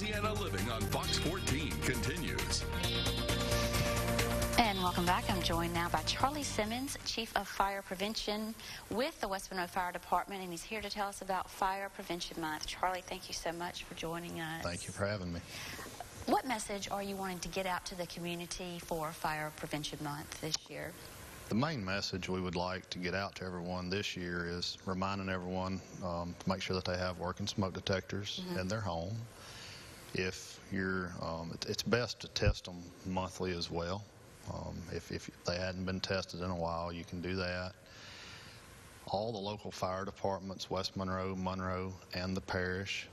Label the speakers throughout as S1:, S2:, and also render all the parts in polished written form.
S1: Louisiana Living on Fox 14 continues.
S2: And welcome back. I'm joined now by Charlie Simmons, Chief of Fire Prevention with the West Monroe Fire Department, and he's here to tell us about Fire Prevention Month. Charlie, thank you so much for joining us.
S3: Thank you for having me.
S2: What message are you wanting to get out to the community for Fire Prevention Month this year?
S3: The main message we would like to get out to everyone this year is reminding everyone to make sure that they have working smoke detectors in their home. If you're, it's best to test them monthly as well. If they hadn't been tested in a while, you can do that. All the local fire departments, West Monroe, Monroe, and the parish,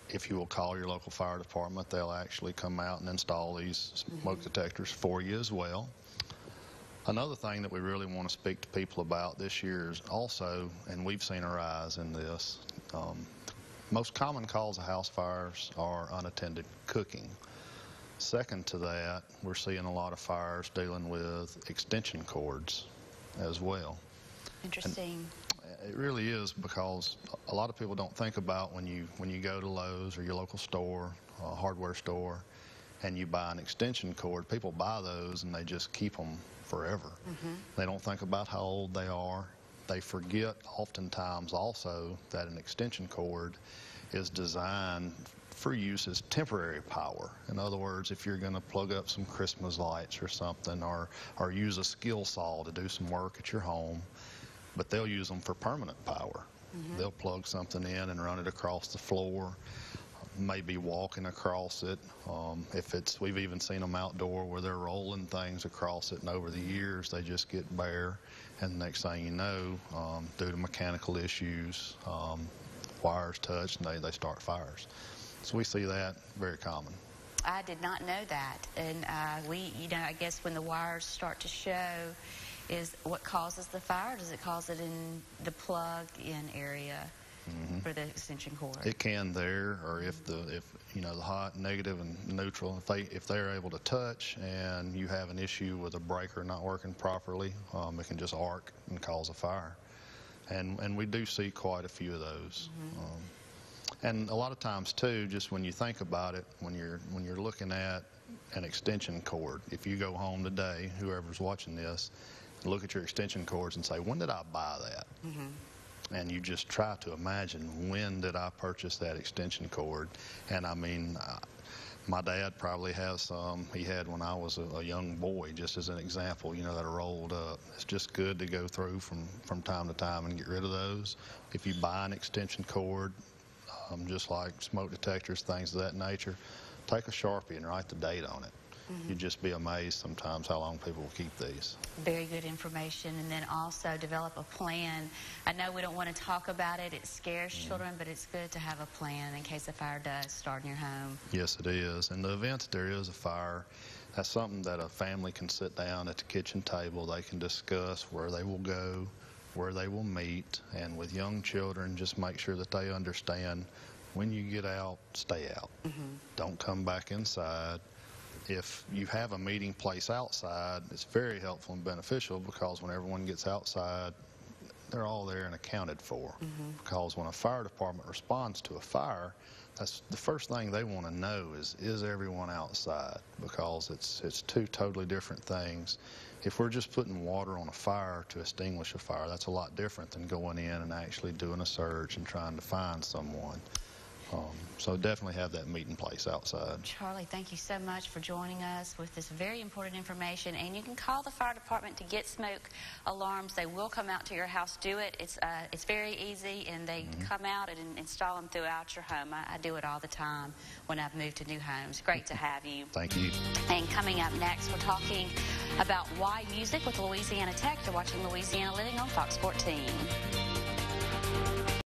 S3: if you will call your local fire department, they'll actually come out and install these smoke detectors for you as well. Another thing that we really want to speak to people about this year is also, and we've seen a rise in this, most common cause of house fires are unattended cooking. Second to that, we're seeing a lot of fires dealing with extension cords as well.
S2: Interesting.
S3: And it really is, because a lot of people don't think about when you go to Lowe's or your local store, hardware store, and you buy an extension cord. People buy those and they just keep them forever. They don't think about how old they are. They forget oftentimes also that an extension cord is designed for use as temporary power. In other words, if you're going to plug up some Christmas lights or something, or use a skill saw to do some work at your home, but they'll use them for permanent power. They'll plug something in and run it across the floor, maybe walking across it. We've even seen them outdoor where they're rolling things across it, and over the years they just get bare, and the next thing you know, due to mechanical issues, wires touch and they start fires. So we see that very common.
S2: I did not know that, and I guess when the wires start to show is what causes the fire. Does it cause it in the plug-in area for the extension cord?
S3: It can there, or if the hot, negative, and neutral, if they're able to touch and you have an issue with a breaker not working properly, it can just arc and cause a fire. And we do see quite a few of those. And a lot of times too, just when you think about it, when you're looking at an extension cord, if you go home today, whoever's watching this, look at your extension cords and say, when did I buy that? And you just try to imagine, when did I purchase that extension cord? And I mean, my dad probably has some he had when I was a young boy, just as an example, that are rolled up. It's just good to go through from time to time and get rid of those. If you buy an extension cord, just like smoke detectors, things of that nature, take a Sharpie and write the date on it. You'd just be amazed sometimes how long people will keep these.
S2: Very good information. And then also develop a plan. I know we don't want to talk about it. It scares children, but it's good to have a plan in case a fire does start in your home.
S3: Yes, it is. In the event that there is a fire, that's something that a family can sit down at the kitchen table. They can discuss where they will go, where they will meet, and with young children, just make sure that they understand, when you get out, stay out. Don't come back inside. If you have a meeting place outside, it's very helpful and beneficial, because when everyone gets outside, they're all there and accounted for. Because when a fire department responds to a fire, that's the first thing they want to know is everyone outside? Because it's two totally different things. If we're just putting water on a fire to extinguish a fire, that's a lot different than going in and actually doing a search and trying to find someone. So definitely have that meeting place outside.
S2: Charlie, thank you so much for joining us with this very important information. And you can call the fire department to get smoke alarms. They will come out to your house, do it. It's very easy, and they come out and install them throughout your home. I do it all the time when I've moved to new homes. Great to have you.
S3: Thank you.
S2: And coming up next, we're talking about why music with Louisiana Tech. You're watching Louisiana Living on Fox 14.